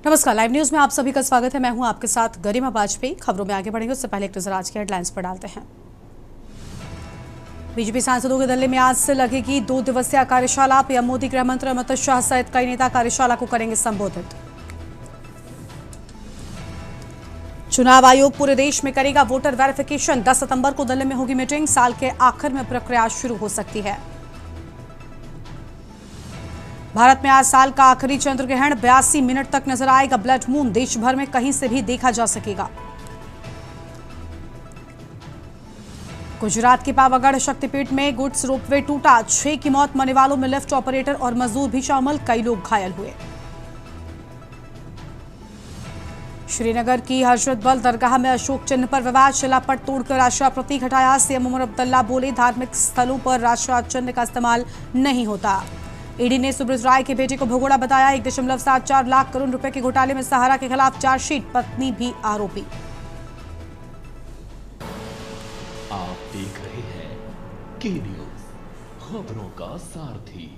नमस्कार, live news में आप सभी का स्वागत है। मैं हूं आपके साथ गरिमा वाजपेयी। खबरों में आगे बढ़ेंगे उससे पहले एक नजर आज की हेडलाइंस पर डालते हैं। बीजेपी सांसदों के दिल्ली में आज से लगेगी 2 दिवसीय कार्यशाला। पीएम मोदी, गृह मंत्री अमित शाह सहित कई नेता कार्यशाला को करेंगे संबोधित। चुनाव आयोग पूरे देश में करेगा वोटर वेरिफिकेशन। 10 सितंबर को दिल्ली में होगी मीटिंग। साल के आखिर में प्रक्रिया शुरू हो सकती है। भारत में आज साल का आखिरी चंद्र ग्रहण 82 मिनट तक नजर आएगा। ब्लड मून देश भर में कहीं से भी देखा जा सकेगा। गुजरात के पावागढ़ शक्तिपीठ में गुड्स रोपवे टूटा। 6 की मौत, मरने वालों में लिफ्ट ऑपरेटर और मजदूर भी शामिल। कई लोग घायल हुए। श्रीनगर की हजरत बल दरगाह में अशोक चिन्ह पर विवाद। शिलापट तोड़कर राष्ट्रीय प्रतीक हटाया। सीएम उमर अब्दुल्ला बोले, धार्मिक स्थलों पर राष्ट्रीय चिन्ह का इस्तेमाल नहीं होता। ईडी ने सुब्रत राय के बेटे को भगोड़ा बताया। 1.74 लाख करोड़ रुपए के घोटाले में सहारा के खिलाफ चार्जशीट। पत्नी भी आरोपी। आप देख रहे हैं के न्यूज, खबरों का सारथी।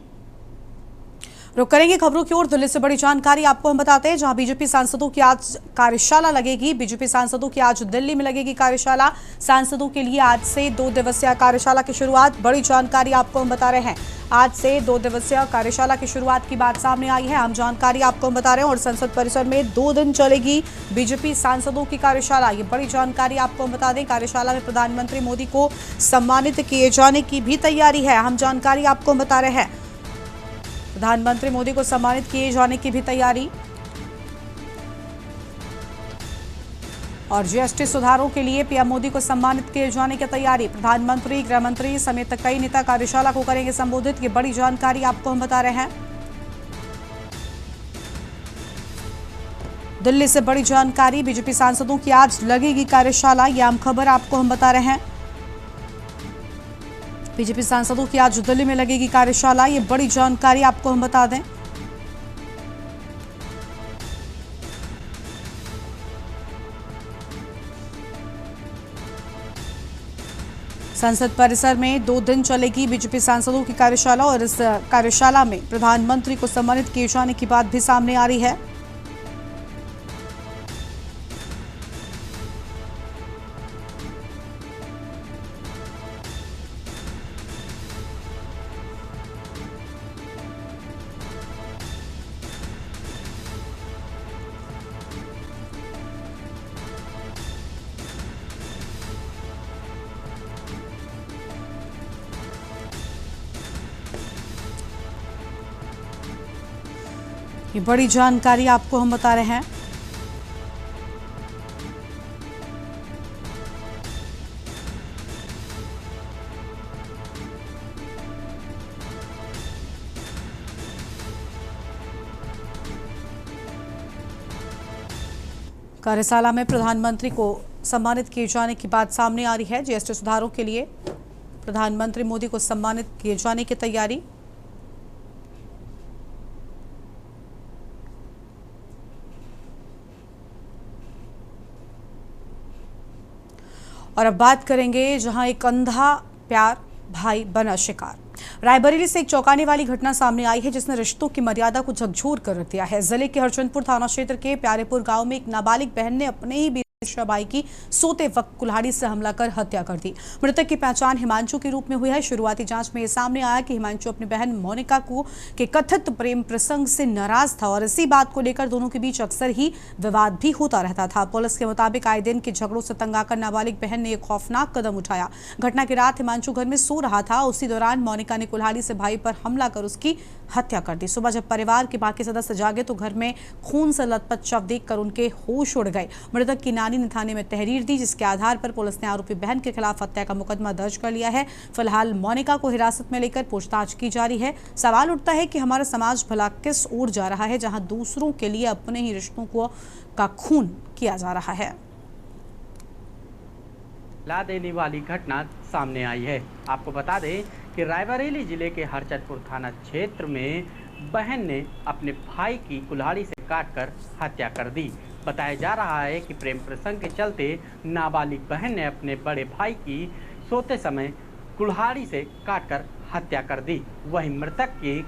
रुक करेंगे खबरों की ओर। दिल्ली से बड़ी जानकारी आपको हम बताते हैं, जहां बीजेपी सांसदों की आज कार्यशाला लगेगी। बीजेपी सांसदों की आज दिल्ली में लगेगी कार्यशाला। सांसदों के लिए आज से 2 दिवसीय कार्यशाला की शुरुआत। बड़ी जानकारी आपको हम बता रहे हैं। आज से 2 दिवसीय कार्यशाला की शुरुआत की बात सामने आई है। हम जानकारी आपको हम बता रहे हैं। और संसद परिसर में 2 दिन चलेगी बीजेपी सांसदों की कार्यशाला। ये बड़ी जानकारी आपको हम बता दें। कार्यशाला में प्रधानमंत्री मोदी को सम्मानित किए जाने की भी तैयारी है। हम जानकारी आपको हम बता रहे हैं। प्रधानमंत्री मोदी को सम्मानित किए जाने की भी तैयारी। और जीएसटी सुधारों के लिए पीएम मोदी को सम्मानित किए जाने की तैयारी। प्रधानमंत्री, गृह मंत्री समेत कई नेता कार्यशाला को करेंगे संबोधित। ये बड़ी जानकारी आपको हम बता रहे हैं। दिल्ली से बड़ी जानकारी। बीजेपी सांसदों की आज लगेगी कार्यशाला। ये आम खबर आपको हम बता रहे हैं। बीजेपी सांसदों की आज दिल्ली में लगेगी कार्यशाला। ये बड़ी जानकारी आपको हम बता दें। संसद परिसर में 2 दिन चलेगी बीजेपी सांसदों की कार्यशाला। और इस कार्यशाला में प्रधानमंत्री को सम्मानित किए जाने की बात भी सामने आ रही है। ये बड़ी जानकारी आपको हम बता रहे हैं। कार्यशाला में प्रधानमंत्री को सम्मानित किए जाने की बात सामने आ रही है। जीएसटी सुधारों के लिए प्रधानमंत्री मोदी को सम्मानित किए जाने की तैयारी। और अब बात करेंगे जहां एक अंधा प्यार भाई बना शिकार। रायबरेली से एक चौंकाने वाली घटना सामने आई है, जिसने रिश्तों की मर्यादा को झकझोर कर रख दिया है। जिले के हरचंदपुर थाना क्षेत्र के प्यारेपुर गांव में एक नाबालिग बहन ने अपने ही भाई की सोते वक्त कुल्हाड़ी से हमला कर हत्या कर दी। मृतक की पहचान हिमांशु के रूप में हुई है। शुरुआती जांच में यह सामने आया कि हिमांशु अपनी बहन मोनिका को के कथित प्रेम प्रसंग से नाराज था और इसी बात को लेकर दोनों के बीच अक्सर ही विवाद भी होता रहता था। पुलिस के मुताबिक आए दिन के झगड़ों से तंग आकर नाबालिग बहन ने एक खौफनाक कदम उठाया। घटना की रात हिमांशु घर में सो रहा था। उसी दौरान मोनिका ने कुल्हाड़ी से भाई पर हमला कर उसकी हत्या कर दी। सुबह जब परिवार के बाकी सदस्य जागे तो घर में खून से लथपथ शव देखकर उनके होश उड़ गए। मृतक की नानी ने थाने में तहरीर दी, जिसके आधार पर पुलिस ने आरोपी बहन के खिलाफ हत्या का मुकदमा दर्ज कर लिया है। फिलहाल मोनिका को हिरासत में लेकर पूछताछ की जा रही है। सवाल उठता है कि हमारा समाज भला किस ओर जा रहा है, जहां दूसरों के लिए अपने ही रिश्तों का खून किया जा रहा है। ला देने वाली घटना सामने आई है। आपको बता दें कि रायबरेली जिले के हरचंदपुर थाना क्षेत्र में बहन ने अपने भाई की कुल्हाड़ी से काटकर हत्या कर दी। बताया जा रहा है कि प्रेम प्रसंग के चलते नाबालिग बहन ने अपने बड़े भाई की सोते समय कुल्हाड़ी से काटकर हत्या कर दी। वहीं मृतक की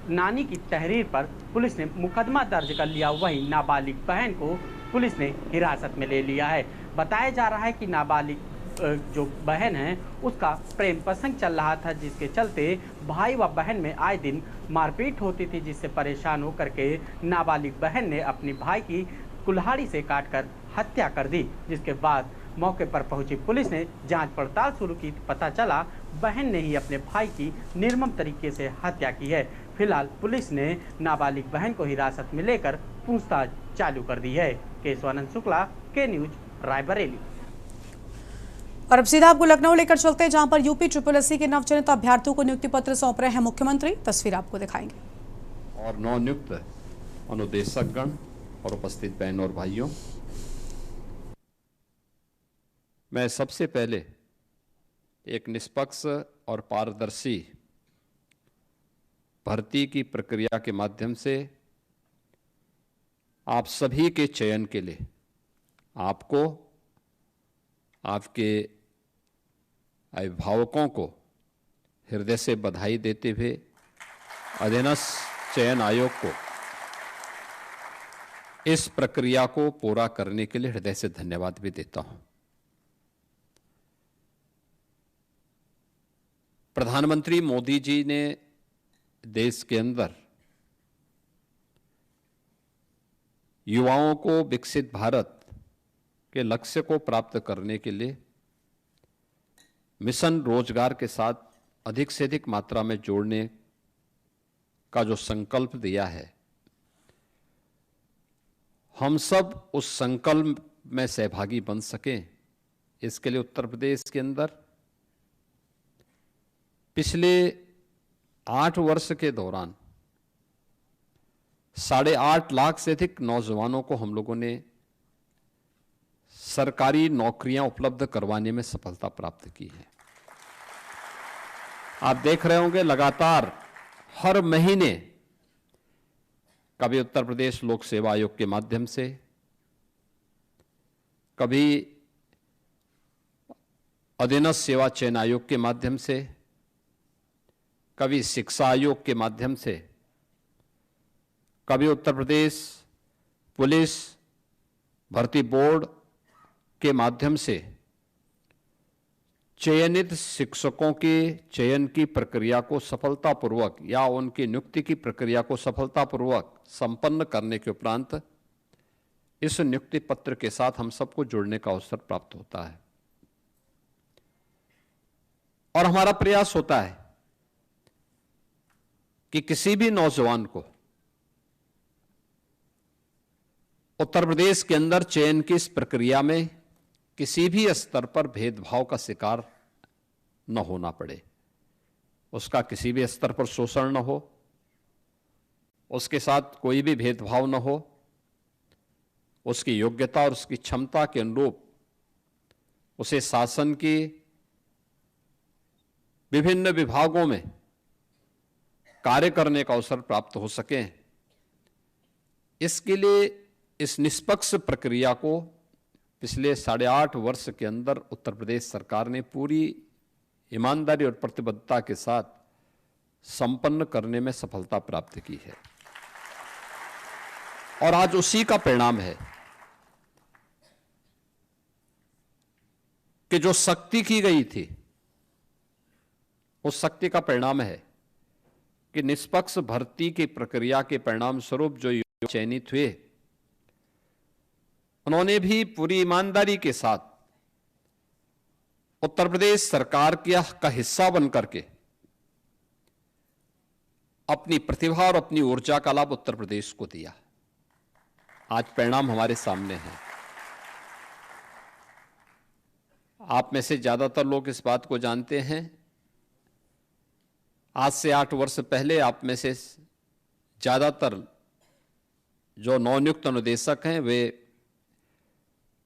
नानी की तहरीर पर पुलिस ने मुकदमा दर्ज कर लिया। वहीं नाबालिग बहन को पुलिस ने हिरासत में ले लिया है। बताया जा रहा है कि नाबालिग जो बहन है उसका प्रेम प्रसंग चल रहा था, जिसके चलते भाई व बहन में आए दिन मारपीट होती थी, जिससे परेशान होकर के नाबालिग बहन ने अपनी भाई की कुल्हाड़ी से काटकर हत्या कर दी। जिसके बाद मौके पर पहुंची पुलिस ने जांच पड़ताल शुरू की। पता चला बहन ने ही अपने भाई की निर्मम तरीके से हत्या की है। फिलहाल पुलिस ने नाबालिग बहन को हिरासत में लेकर पूछताछ चालू कर दी है। केशवानंद शुक्ला, के न्यूज, रायबरेली। और अब सीधा आपको लखनऊ लेकर चलते हैं, जहां पर यूपी SSSC के नवचयनित अभ्यर्थियों को नियुक्ति पत्र सौंप रहे हैं मुख्यमंत्री। तस्वीर आपको दिखाएंगे। और नवनियुक्त अनुदेशकगण और उपस्थित बहनों और भाइयों, मैं सबसे पहले एक निष्पक्ष और पारदर्शी भर्ती की प्रक्रिया के माध्यम से आप सभी के चयन के लिए आपको, आपके अभिभावकों को हृदय से बधाई देते हुए अधीनस्थ चयन आयोग को इस प्रक्रिया को पूरा करने के लिए हृदय से धन्यवाद भी देता हूं। प्रधानमंत्री मोदी जी ने देश के अंदर युवाओं को विकसित भारत के लक्ष्य को प्राप्त करने के लिए मिशन रोजगार के साथ अधिक से अधिक मात्रा में जोड़ने का जो संकल्प दिया है, हम सब उस संकल्प में सहभागी बन सकें, इसके लिए उत्तर प्रदेश के अंदर पिछले 8 वर्ष के दौरान 8.5 लाख से अधिक नौजवानों को हम लोगों ने सरकारी नौकरियां उपलब्ध करवाने में सफलता प्राप्त की है। आप देख रहे होंगे लगातार हर महीने कभी उत्तर प्रदेश लोक सेवा आयोग के माध्यम से, कभी अधीनस्थ सेवा चयन आयोग के माध्यम से, कभी शिक्षा आयोग के माध्यम से, कभी उत्तर प्रदेश पुलिस भर्ती बोर्ड के माध्यम से चयनित शिक्षकों के चयन की प्रक्रिया को सफलतापूर्वक या उनकी नियुक्ति की प्रक्रिया को सफलतापूर्वक संपन्न करने के उपरांत इस नियुक्ति पत्र के साथ हम सबको जुड़ने का अवसर प्राप्त होता है। और हमारा प्रयास होता है कि किसी भी नौजवान को उत्तर प्रदेश के अंदर चयन की इस प्रक्रिया में किसी भी स्तर पर भेदभाव का शिकार न होना पड़े, उसका किसी भी स्तर पर शोषण न हो, उसके साथ कोई भी भेदभाव न हो, उसकी योग्यता और उसकी क्षमता के अनुरूप उसे शासन की विभिन्न विभागों में कार्य करने का अवसर प्राप्त हो सके। इसके लिए इस निष्पक्ष प्रक्रिया को पिछले 8.5 वर्ष के अंदर उत्तर प्रदेश सरकार ने पूरी ईमानदारी और प्रतिबद्धता के साथ संपन्न करने में सफलता प्राप्त की है। और आज उसी का परिणाम है कि जो सख्ती की गई थी, उस सख्ती का परिणाम है कि निष्पक्ष भर्ती की प्रक्रिया के परिणाम स्वरूप जो युवा चयनित हुए, उन्होंने भी पूरी ईमानदारी के साथ उत्तर प्रदेश सरकार का हिस्सा बनकर के अपनी प्रतिभा और अपनी ऊर्जा का लाभ उत्तर प्रदेश को दिया। आज परिणाम हमारे सामने है। आप में से ज्यादातर लोग इस बात को जानते हैं। आज से 8 वर्ष पहले आप में से ज्यादातर जो नवनियुक्त अनुदेशक हैं वे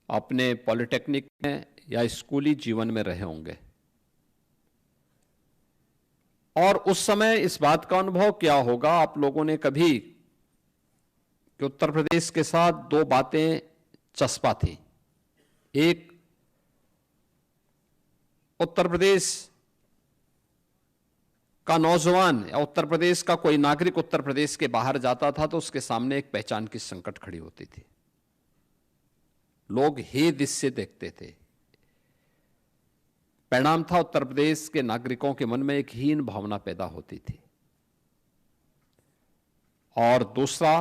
अपने पॉलिटेक्निक में या स्कूली जीवन में रहे होंगे। और उस समय इस बात का अनुभव क्या होगा आप लोगों ने कभी कि उत्तर प्रदेश के साथ 2 बातें चस्पा थी। एक, उत्तर प्रदेश का नौजवान या उत्तर प्रदेश का कोई नागरिक उत्तर प्रदेश के बाहर जाता था तो उसके सामने एक पहचान की संकट खड़ी होती थी। लोग हे दिस से देखते थे। परिणाम था उत्तर प्रदेश के नागरिकों के मन में एक हीन भावना पैदा होती थी। और दूसरा,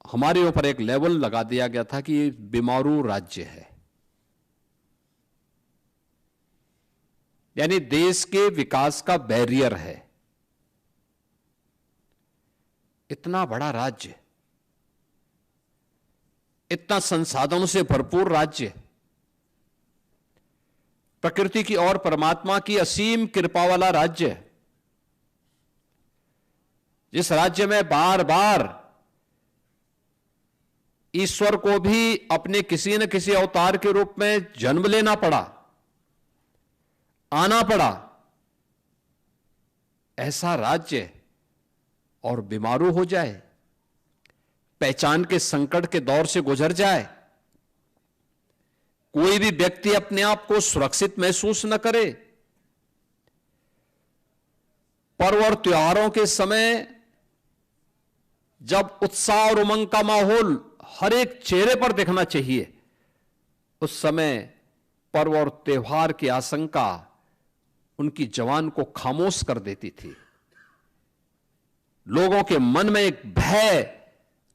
हमारे ऊपर एक लेवल लगा दिया गया था कि ये बीमारू राज्य है, यानी देश के विकास का बैरियर है। इतना बड़ा राज्य, इतना संसाधनों से भरपूर राज्य, प्रकृति की और परमात्मा की असीम कृपा वाला राज्य, जिस राज्य में बार बार ईश्वर को भी अपने किसी न किसी अवतार के रूप में जन्म लेना पड़ा, आना पड़ा, ऐसा राज्य और बीमारू हो जाए, पहचान के संकट के दौर से गुजर जाए, कोई भी व्यक्ति अपने आप को सुरक्षित महसूस न करे, पर्व और त्योहारों के समय जब उत्साह और उमंग का माहौल हर एक चेहरे पर दिखना चाहिए, उस समय पर्व और त्योहार की आशंका उनकी जवान को खामोश कर देती थी। लोगों के मन में एक भय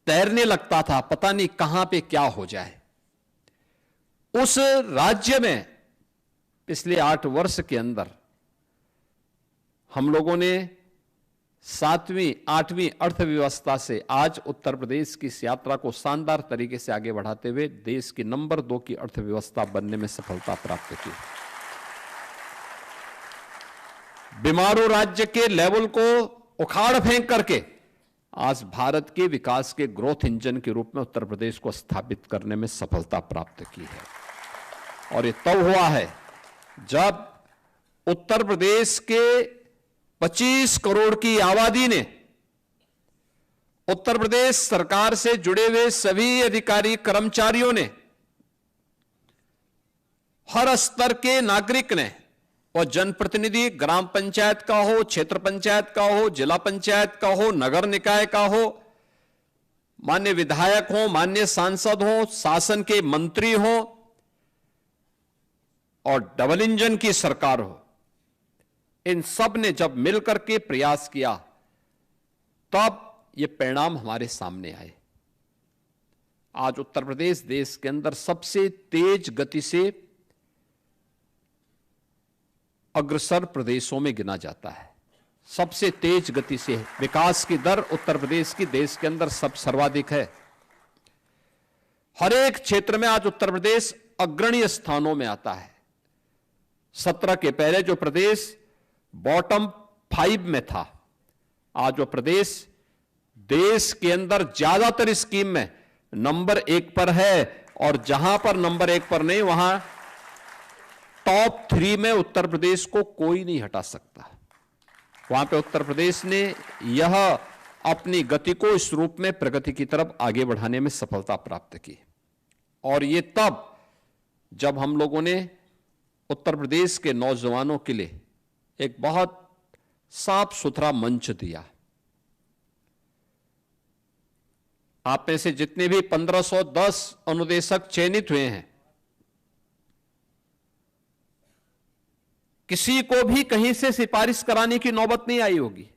तैरने लगता था, पता नहीं कहां पे क्या हो जाए। उस राज्य में पिछले 8 वर्ष के अंदर हम लोगों ने 7वीं 8वीं अर्थव्यवस्था से आज उत्तर प्रदेश की इस यात्रा को शानदार तरीके से आगे बढ़ाते हुए देश की नंबर 2 की अर्थव्यवस्था बनने में सफलता प्राप्त की। बीमारू राज्य के लेवल को उखाड़ फेंक करके आज भारत के विकास के ग्रोथ इंजन के रूप में उत्तर प्रदेश को स्थापित करने में सफलता प्राप्त की है। और ये तब हुआ है जब उत्तर प्रदेश के 25 करोड़ की आबादी ने उत्तर प्रदेश सरकार से जुड़े हुए सभी अधिकारी कर्मचारियों ने, हर स्तर के नागरिक ने, और जनप्रतिनिधि ग्राम पंचायत का हो, क्षेत्र पंचायत का हो, जिला पंचायत का हो, नगर निकाय का हो, मान्य विधायक हो, मान्य सांसद हो, शासन के मंत्री हो और डबल इंजन की सरकार हो, इन सब ने जब मिलकर के प्रयास किया तब ये परिणाम हमारे सामने आए। आज उत्तर प्रदेश देश के अंदर सबसे तेज गति से अग्रसर प्रदेशों में गिना जाता है। सबसे तेज गति से विकास की दर उत्तर प्रदेश की देश के अंदर सर्वाधिक है। हर एक क्षेत्र में आज उत्तर प्रदेश अग्रणी स्थानों में आता है। 17 के पहले जो प्रदेश बॉटम 5 में था, आज वो प्रदेश देश के अंदर ज्यादातर स्कीम में नंबर 1 पर है, और जहां पर नंबर 1 पर नहीं, वहां टॉप 3 में उत्तर प्रदेश को कोई नहीं हटा सकता। वहां पे उत्तर प्रदेश ने यह अपनी गति को इस रूप में प्रगति की तरफ आगे बढ़ाने में सफलता प्राप्त की। और ये तब जब हम लोगों ने उत्तर प्रदेश के नौजवानों के लिए एक बहुत साफ सुथरा मंच दिया। आप में से जितने भी 1510 अनुदेशक चयनित हुए हैं, किसी को भी कहीं से सिफारिश कराने की नौबत नहीं आई होगी।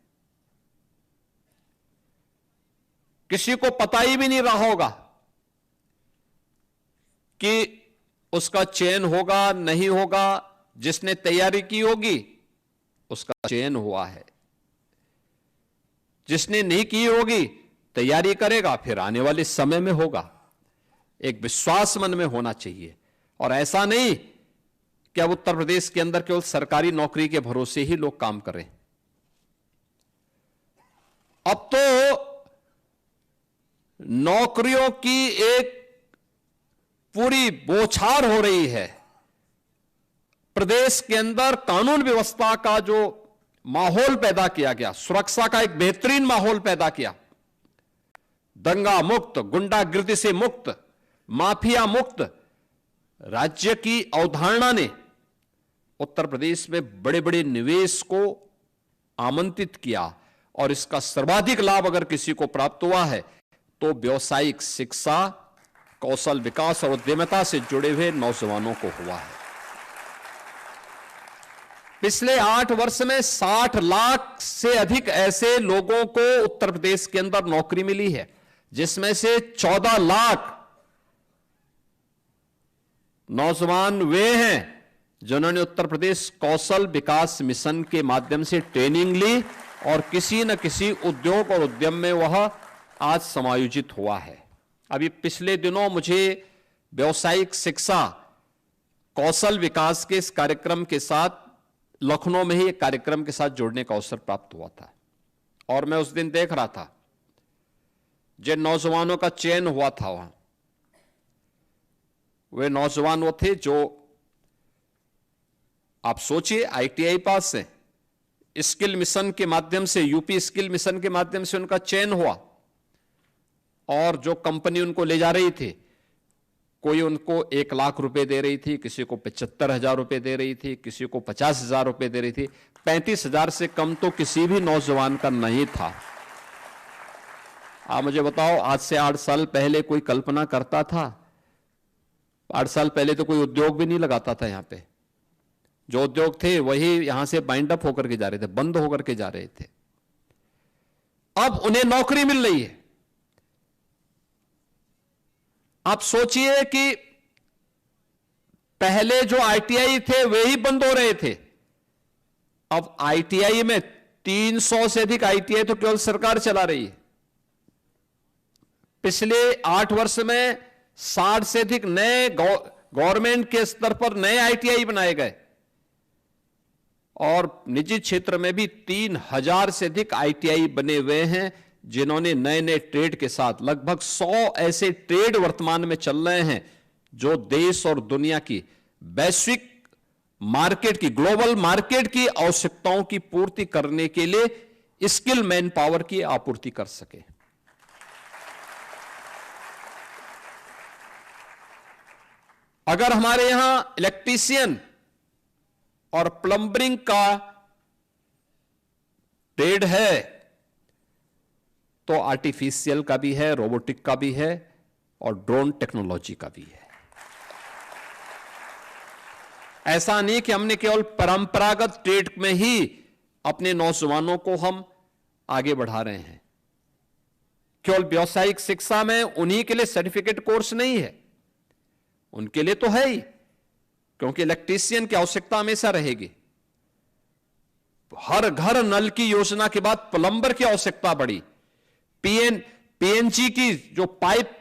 किसी को पता ही भी नहीं रहा होगा कि उसका चयन होगा नहीं होगा। जिसने तैयारी की होगी उसका चयन हुआ है, जिसने नहीं की होगी तैयारी करेगा, फिर आने वाले समय में होगा। एक विश्वास मन में होना चाहिए, और ऐसा नहीं कि अब उत्तर प्रदेश के अंदर केवल सरकारी नौकरी के भरोसे ही लोग काम करें। अब तो नौकरियों की एक पूरी बौछार हो रही है। प्रदेश के अंदर कानून व्यवस्था का जो माहौल पैदा किया गया, सुरक्षा का एक बेहतरीन माहौल पैदा किया, दंगा मुक्त, गुंडागिर्दी से मुक्त, माफिया मुक्त राज्य की अवधारणा ने उत्तर प्रदेश में बड़े बड़े निवेश को आमंत्रित किया और इसका सर्वाधिक लाभ अगर किसी को प्राप्त हुआ है तो व्यावसायिक शिक्षा, कौशल विकास और उद्यमिता से जुड़े हुए नौजवानों को हुआ है। पिछले 8 वर्ष में 60 लाख से अधिक ऐसे लोगों को उत्तर प्रदेश के अंदर नौकरी मिली है, जिसमें से 14 लाख नौजवान वे हैं जिन्होंने उत्तर प्रदेश कौशल विकास मिशन के माध्यम से ट्रेनिंग ली और किसी न किसी उद्योग और उद्यम में वह आज समायोजित हुआ है। अभी पिछले दिनों मुझे व्यावसायिक शिक्षा, कौशल विकास के इस कार्यक्रम के साथ लखनऊ में ही एक कार्यक्रम के साथ जुड़ने का अवसर प्राप्त हुआ था और मैं उस दिन देख रहा था जिन नौजवानों का चयन हुआ था वहां, वे नौजवान वो थे जो, आप सोचिए, आईटीआई पास हैं, स्किल मिशन के माध्यम से, यूपी स्किल मिशन के माध्यम से उनका चयन हुआ और जो कंपनी उनको ले जा रही थी, कोई उनको 1 लाख रुपए दे रही थी, किसी को 75,000 रुपए दे रही थी, किसी को 50,000 रुपए दे रही थी। 35,000 से कम तो किसी भी नौजवान का नहीं था। आप मुझे बताओ, आज से 8 साल पहले कोई कल्पना करता था? 8 साल पहले तो कोई उद्योग भी नहीं लगाता था। यहां पे जो उद्योग थे वही यहां से बाइंड अप होकर के जा रहे थे, बंद होकर के जा रहे थे। अब उन्हें नौकरी मिल रही है। आप सोचिए कि पहले जो आईटीआई थे वे ही बंद हो रहे थे, अब आईटीआई में 300 से अधिक आईटीआई तो केवल सरकार चला रही है। पिछले 8 वर्ष में 60 से अधिक नए गवर्नमेंट के स्तर पर नए आईटीआई बनाए गए और निजी क्षेत्र में भी 3,000 से अधिक आईटीआई बने हुए हैं, जिन्होंने नए नए ट्रेड के साथ, लगभग 100 ऐसे ट्रेड वर्तमान में चल रहे हैं जो देश और दुनिया की वैश्विक मार्केट की, ग्लोबल मार्केट की आवश्यकताओं की पूर्ति करने के लिए स्किल मैन पावर की आपूर्ति कर सके। अगर हमारे यहां इलेक्ट्रीशियन और प्लम्बरिंग का ट्रेड है तो आर्टिफिशियल का भी है, रोबोटिक का भी है और ड्रोन टेक्नोलॉजी का भी है। ऐसा नहीं कि हमने केवल परंपरागत ट्रेड में ही अपने नौजवानों को हम आगे बढ़ा रहे हैं। केवल व्यावसायिक शिक्षा में उन्हीं के लिए सर्टिफिकेट कोर्स नहीं है, उनके लिए तो है ही, क्योंकि इलेक्ट्रीशियन की आवश्यकता हमेशा रहेगी। हर घर नल की योजना के बाद प्लम्बर की आवश्यकता बढ़ी। पीएनजी की जो पाइप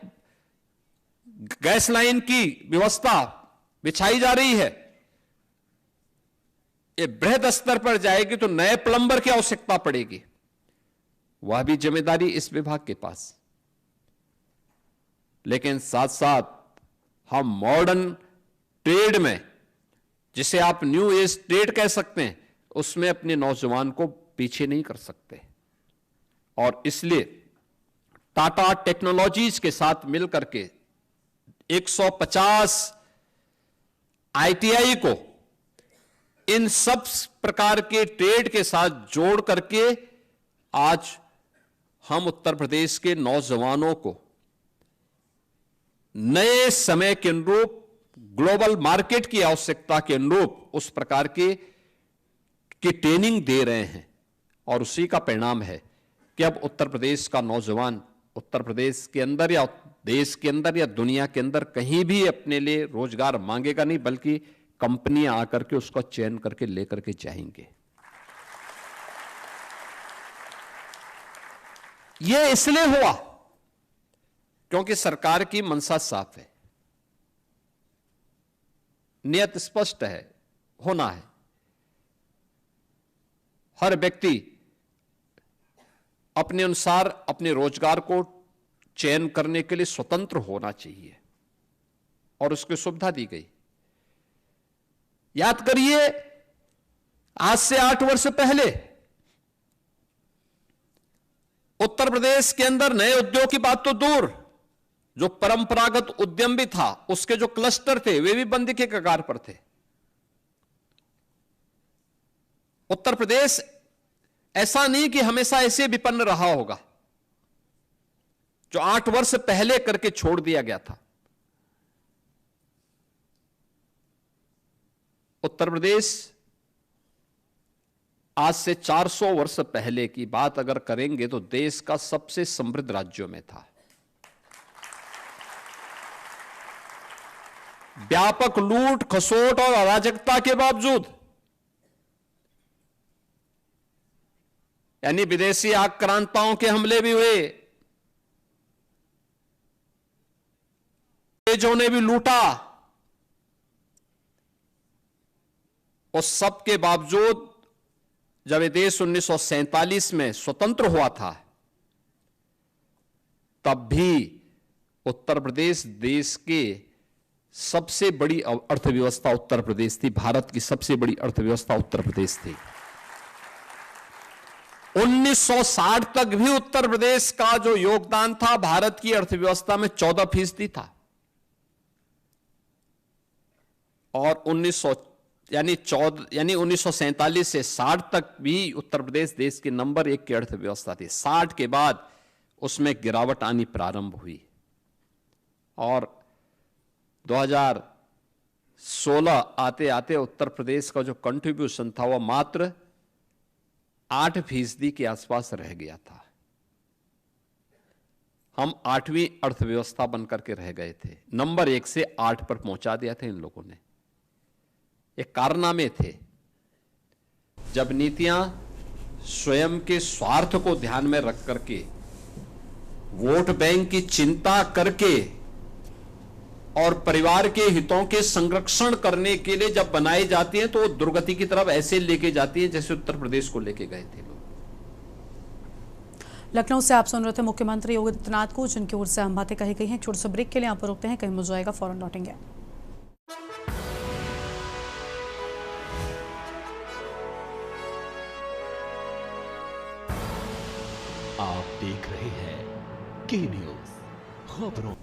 गैस लाइन की व्यवस्था बिछाई जा रही है, ये बृहद स्तर पर जाएगी तो नए प्लम्बर की आवश्यकता पड़ेगी। वह भी जिम्मेदारी इस विभाग के पास। लेकिन साथ साथ हम मॉडर्न ट्रेड में, जिसे आप न्यू एज ट्रेड कह सकते हैं, उसमें अपने नौजवान को पीछे नहीं कर सकते और इसलिए टाटा टेक्नोलॉजीज के साथ मिलकर के 150 आईटीआई को इन सब प्रकार के ट्रेड के साथ जोड़ करके आज हम उत्तर प्रदेश के नौजवानों को नए समय के अनुरूप, ग्लोबल मार्केट की आवश्यकता के अनुरूप उस प्रकार की ट्रेनिंग दे रहे हैं और उसी का परिणाम है कि अब उत्तर प्रदेश का नौजवान उत्तर प्रदेश के अंदर या देश के अंदर या दुनिया के अंदर कहीं भी अपने लिए रोजगार मांगेगा नहीं, बल्कि कंपनियां आकर के उसका चयन करके लेकर के जाएंगे। यह इसलिए हुआ क्योंकि सरकार की मंशा साफ है, नियत स्पष्ट है, होना है। हर व्यक्ति अपने अनुसार अपने रोजगार को चयन करने के लिए स्वतंत्र होना चाहिए और उसकी सुविधा दी गई। याद करिए, आज से 8 वर्ष पहले उत्तर प्रदेश के अंदर नए उद्योग की बात तो दूर, जो परंपरागत उद्यम भी था, उसके जो क्लस्टर थे वे भी बंदी के कगार पर थे। उत्तर प्रदेश ऐसा नहीं कि हमेशा ऐसे विपन्न रहा होगा, जो 8 वर्ष पहले करके छोड़ दिया गया था। उत्तर प्रदेश आज से 400 वर्ष पहले की बात अगर करेंगे तो देश का सबसे समृद्ध राज्यों में था। व्यापक लूट खसोट और अराजकता के बावजूद, यानी विदेशी आक्रांताओं के हमले भी हुए, अंग्रेजों ने भी लूटा, उस सब के बावजूद जब ये देश 1947 में स्वतंत्र हुआ था, तब भी उत्तर प्रदेश देश के सबसे बड़ी अर्थव्यवस्था उत्तर प्रदेश थी। भारत की सबसे बड़ी अर्थव्यवस्था उत्तर प्रदेश थी। 1960 तक भी उत्तर प्रदेश का जो योगदान था भारत की अर्थव्यवस्था में 14% था। और 1947 से 60 तक भी उत्तर प्रदेश देश के नंबर 1 की अर्थव्यवस्था थी। 60 के बाद उसमें गिरावट आनी प्रारंभ हुई और 2016 आते आते उत्तर प्रदेश का जो कंट्रीब्यूशन था वह मात्र 8% के आसपास रह गया था। हम 8वीं अर्थव्यवस्था बनकर के रह गए थे। नंबर 1 से 8 पर पहुंचा दिया था इन लोगों ने। ये कारनामे थे। जब नीतियां स्वयं के स्वार्थ को ध्यान में रख करके, वोट बैंक की चिंता करके और परिवार के हितों के संरक्षण करने के लिए जब बनाई जाती हैं तो वो दुर्गति की तरफ ऐसे लेके जाती हैं जैसे उत्तर प्रदेश को लेके गए थे लोग। लखनऊ से आप सुन रहे थे मुख्यमंत्री योगी आदित्यनाथ को, जिनकी ओर से हम बातें कही गई हैं। छोटे से ब्रेक के लिए यहाँ पर रुकते हैं, कहीं मिल जाएगा, फौरन लौटेंगे। आप देख रहे हैं के न्यूज खबरों।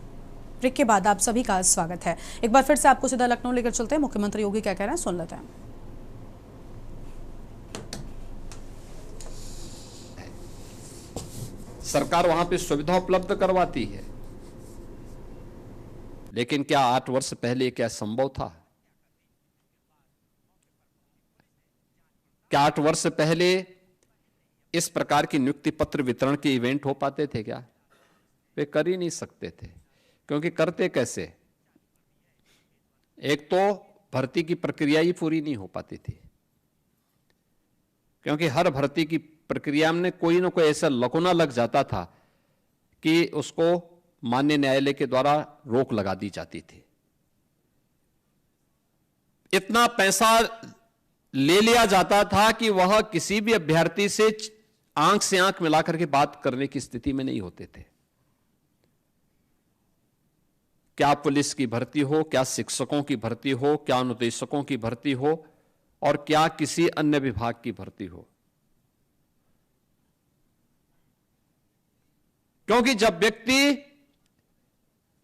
ब्रेक के बाद आप सभी का स्वागत है। एक बार फिर से आपको सीधा लखनऊ लेकर चलते हैं। मुख्यमंत्री योगी क्या कह रहे हैं, सुन लेते हैं। सरकार वहां पे सुविधा उपलब्ध करवाती है, लेकिन क्या 8 वर्ष पहले क्या संभव था? क्या 8 वर्ष पहले इस प्रकार की नियुक्ति पत्र वितरण के इवेंट हो पाते थे? क्या वे कर ही नहीं सकते थे। क्योंकि करते कैसे? एक तो भर्ती की प्रक्रिया ही पूरी नहीं हो पाती थी, क्योंकि हर भर्ती की प्रक्रिया में कोई ना कोई ऐसा लकुना लग जाता था कि उसको माननीय न्यायालय के द्वारा रोक लगा दी जाती थी। इतना पैसा ले लिया जाता था कि वह किसी भी अभ्यर्थी से आंख से आंख मिलाकर के बात करने की स्थिति में नहीं होते थे। क्या पुलिस की भर्ती हो, क्या शिक्षकों की भर्ती हो, क्या अनुदेशकों की भर्ती हो, और क्या किसी अन्य विभाग की भर्ती हो। क्योंकि जब व्यक्ति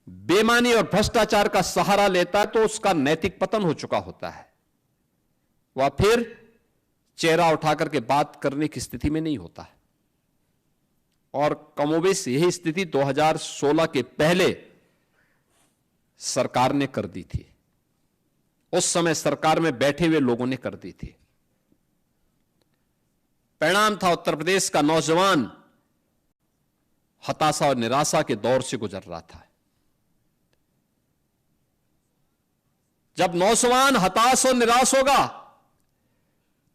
बेईमानी और भ्रष्टाचार का सहारा लेता है तो उसका नैतिक पतन हो चुका होता है। वह फिर चेहरा उठाकर के बात करने की स्थिति में नहीं होता। और कमोबेश यही स्थिति 2016 के पहले सरकार ने कर दी थी। उस समय सरकार में बैठे हुए लोगों ने कर दी थी। परिणाम था उत्तर प्रदेश का नौजवान हताशा और निराशा के दौर से गुजर रहा था। जब नौजवान हताश और निराश होगा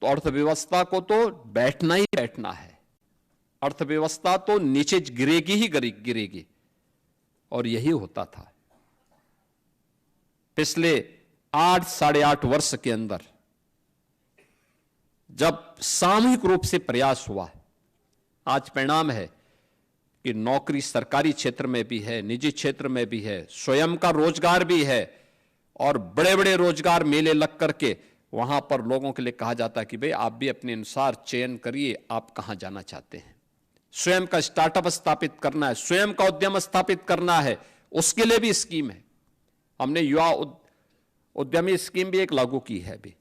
तो अर्थव्यवस्था को तो बैठना ही बैठना है। अर्थव्यवस्था तो नीचे गिरेगी ही गिरेगी, और यही होता था। पिछले 8 साढ़े 8 वर्ष के अंदर जब सामूहिक रूप से प्रयास हुआ, आज परिणाम है कि नौकरी सरकारी क्षेत्र में भी है, निजी क्षेत्र में भी है, स्वयं का रोजगार भी है, और बड़े बड़े रोजगार मेले लग करके वहां पर लोगों के लिए कहा जाता है कि भाई आप भी अपने अनुसार चयन करिए, आप कहां जाना चाहते हैं। स्वयं का स्टार्टअप स्थापित करना है, स्वयं का उद्यम स्थापित करना है, उसके लिए भी स्कीम है। हमने युवा उद्यमी स्कीम भी एक लागू की है अभी,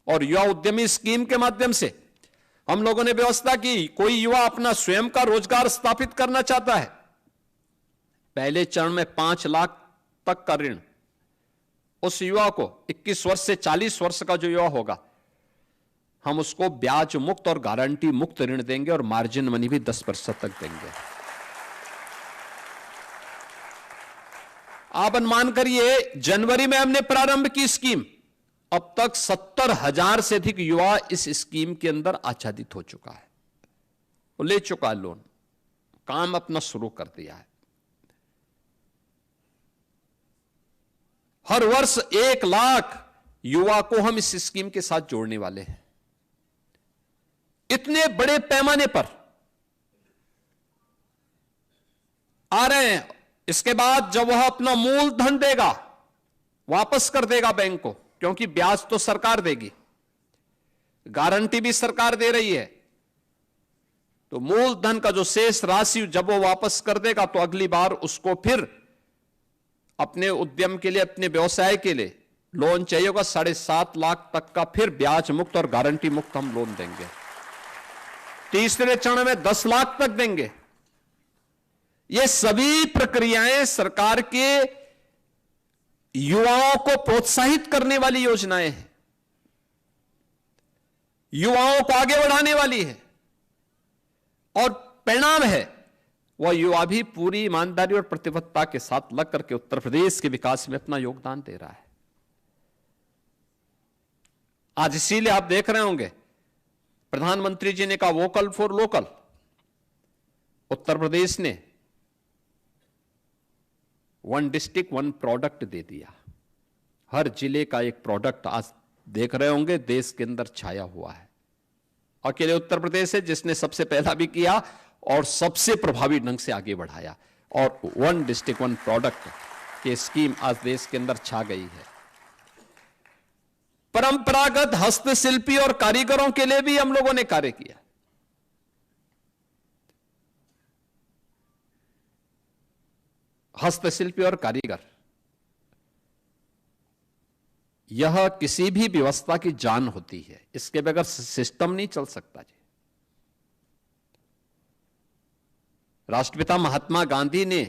और युवा उद्यमी स्कीम के माध्यम से हम लोगों ने व्यवस्था की। कोई युवा अपना स्वयं का रोजगार स्थापित करना चाहता है, पहले चरण में 5 लाख तक का ऋण उस युवा को, 21 वर्ष से 40 वर्ष का जो युवा होगा, हम उसको ब्याज मुक्त और गारंटी मुक्त ऋण देंगे और मार्जिन मनी भी 10% तक देंगे। आप अनुमान करिए, जनवरी में हमने प्रारंभ की स्कीम, अब तक 70,000 से अधिक युवा इस स्कीम के अंदर आच्छादित हो चुका है, वो ले चुका है लोन, काम अपना शुरू कर दिया है। हर वर्ष 1 लाख युवा को हम इस स्कीम के साथ जोड़ने वाले हैं। इतने बड़े पैमाने पर आ रहे हैं। इसके बाद जब वह अपना मूलधन देगा, वापस कर देगा बैंक को, क्योंकि ब्याज तो सरकार देगी, गारंटी भी सरकार दे रही है, तो मूलधन का जो शेष राशि जब वो वापस कर देगा तो अगली बार उसको फिर अपने उद्यम के लिए, अपने व्यवसाय के लिए लोन चाहिए होगा 7.5 लाख तक का, फिर ब्याज मुक्त और गारंटी मुक्त हम लोन देंगे। तीसरे चरण में 10 लाख तक देंगे। ये सभी प्रक्रियाएं सरकार के युवाओं को प्रोत्साहित करने वाली योजनाएं हैं, युवाओं को आगे बढ़ाने वाली है, और परिणाम है वह युवा भी पूरी ईमानदारी और प्रतिबद्धता के साथ लग करके उत्तर प्रदेश के विकास में अपना योगदान दे रहा है। आज इसीलिए आप देख रहे होंगे प्रधानमंत्री जी ने कहा vocal for local. Uttar Pradesh ने 1 डिस्ट्रिक्ट 1 प्रोडक्ट दे दिया। हर जिले का एक प्रोडक्ट आज देख रहे होंगे देश के अंदर छाया हुआ है। अकेले उत्तर प्रदेश है जिसने सबसे पहला भी किया और सबसे प्रभावी ढंग से आगे बढ़ाया, और 1 डिस्ट्रिक्ट 1 प्रोडक्ट की स्कीम आज देश के अंदर छा गई है। परंपरागत हस्तशिल्पी और कारीगरों के लिए भी हम लोगों ने कार्य किया। हस्तशिल्पी और कारीगर, यह किसी भी व्यवस्था की जान होती है, इसके बगैर सिस्टम नहीं चल सकता जी। राष्ट्रपिता महात्मा गांधी ने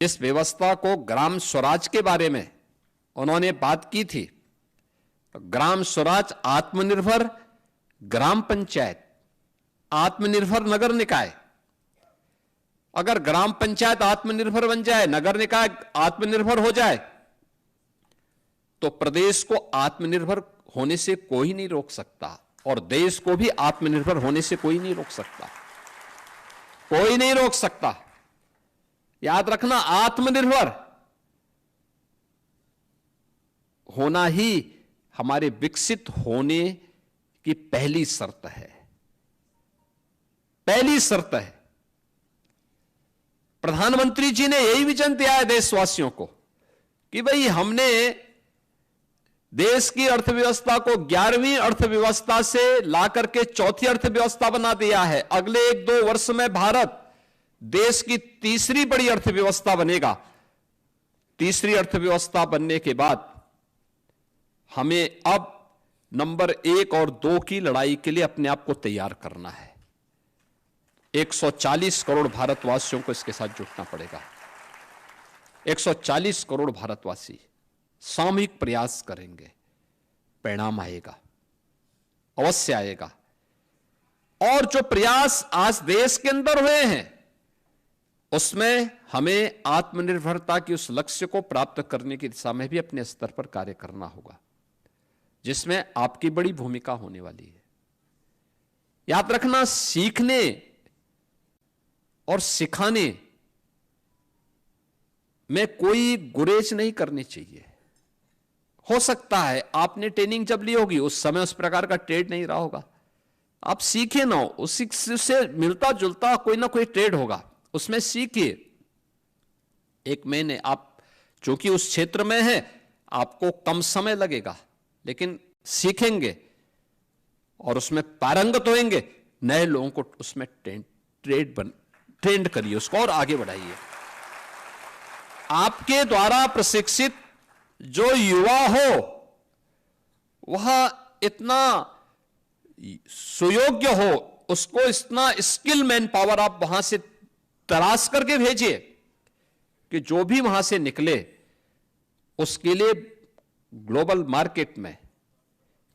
इस व्यवस्था को ग्राम स्वराज के बारे में उन्होंने बात की थी। तो ग्राम स्वराज, आत्मनिर्भर ग्राम पंचायत, आत्मनिर्भर नगर निकाय। अगर ग्राम पंचायत आत्मनिर्भर बन जाए, नगर निकाय आत्मनिर्भर हो जाए, तो प्रदेश को आत्मनिर्भर होने से कोई नहीं रोक सकता, और देश को भी आत्मनिर्भर होने से कोई नहीं रोक सकता, कोई नहीं रोक सकता। याद रखना, आत्मनिर्भर होना ही हमारे विकसित होने की पहली शर्त है, पहली शर्त है। प्रधानमंत्री जी ने यही विजन दिया है देशवासियों को कि भाई हमने देश की अर्थव्यवस्था को 11वीं अर्थव्यवस्था से लाकर के 4थी अर्थव्यवस्था बना दिया है। अगले 1-2 वर्ष में भारत देश की 3री बड़ी अर्थव्यवस्था बनेगा। 3री अर्थव्यवस्था बनने के बाद हमें अब नंबर 1 और 2 की लड़ाई के लिए अपने आप को तैयार करना है। 140 करोड़ भारतवासियों को इसके साथ जुटना पड़ेगा। 140 करोड़ भारतवासी सामूहिक प्रयास करेंगे, परिणाम आएगा, अवश्य आएगा। और जो प्रयास आज देश के अंदर हुए हैं उसमें हमें आत्मनिर्भरता के उस लक्ष्य को प्राप्त करने की दिशा में भी अपने स्तर पर कार्य करना होगा, जिसमें आपकी बड़ी भूमिका होने वाली है। याद रखना, सीखने और सिखाने में कोई गुरेज नहीं करनी चाहिए। हो सकता है आपने ट्रेनिंग जब ली होगी उस समय उस प्रकार का ट्रेड नहीं रहा होगा, आप सीखे ना हो, उसी से मिलता जुलता कोई ना कोई ट्रेड होगा, उसमें सीखिए। 1 महीने आप चूंकि उस क्षेत्र में है, आपको कम समय लगेगा, लेकिन सीखेंगे और उसमें पारंगत होंगे। नए लोगों को उसमें ट्रेंड करिए, उसको और आगे बढ़ाइए। आपके द्वारा प्रशिक्षित जो युवा हो वह इतना सुयोग्य हो, उसको इतना स्किल मैन पावर आप वहां से तराश करके भेजिए कि जो भी वहां से निकले उसके लिए ग्लोबल मार्केट में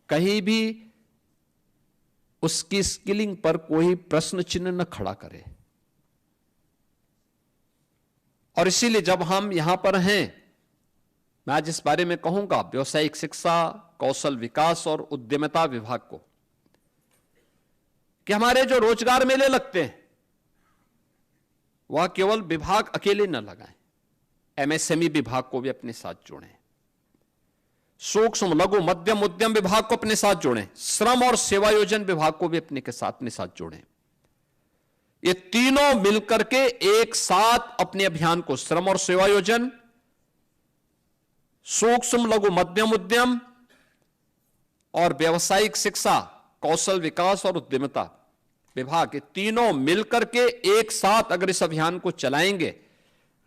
कहीं भी उसकी स्किलिंग पर कोई प्रश्न चिन्ह न खड़ा करे। और इसीलिए जब हम यहां पर हैं, मैं आज इस बारे में कहूंगा व्यावसायिक शिक्षा, कौशल विकास और उद्यमिता विभाग को कि हमारे जो रोजगार मेले लगते हैं वह केवल विभाग अकेले न लगाएं, एमएसएमई विभाग को भी अपने साथ जोड़ें, सूक्ष्म लघु मध्यम उद्यम विभाग को अपने साथ जोड़ें, श्रम और सेवायोजन विभाग को भी अपने साथ जोड़ें। ये तीनों मिलकर के एक साथ अपने अभियान को, श्रम और सेवायोजन, सूक्ष्म लघु मध्यम उद्यम और व्यावसायिक शिक्षा, कौशल विकास और उद्यमिता विभाग, ये तीनों मिलकर के एक साथ अगर इस अभियान को चलाएंगे,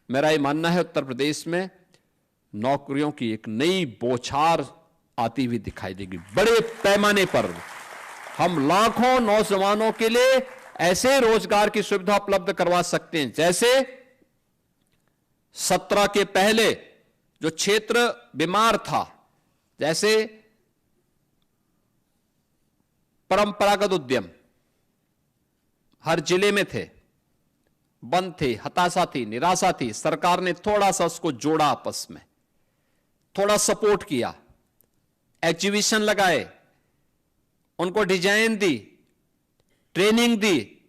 मेरा यह मानना है उत्तर प्रदेश में नौकरियों की एक नई बौछार आती हुई दिखाई देगी। बड़े पैमाने पर हम लाखों नौजवानों के लिए ऐसे रोजगार की सुविधा उपलब्ध करवा सकते हैं जैसे 17 के पहले जो क्षेत्र बीमार था, जैसे परंपरागत उद्यम हर जिले में थे, बंद थे, हताशा थी, निराशा थी, सरकार ने थोड़ा सा उसको जोड़ा, आपस में थोड़ा सपोर्ट किया, एग्जीबिशन लगाए, उनको डिजाइन दी, ट्रेनिंग दी,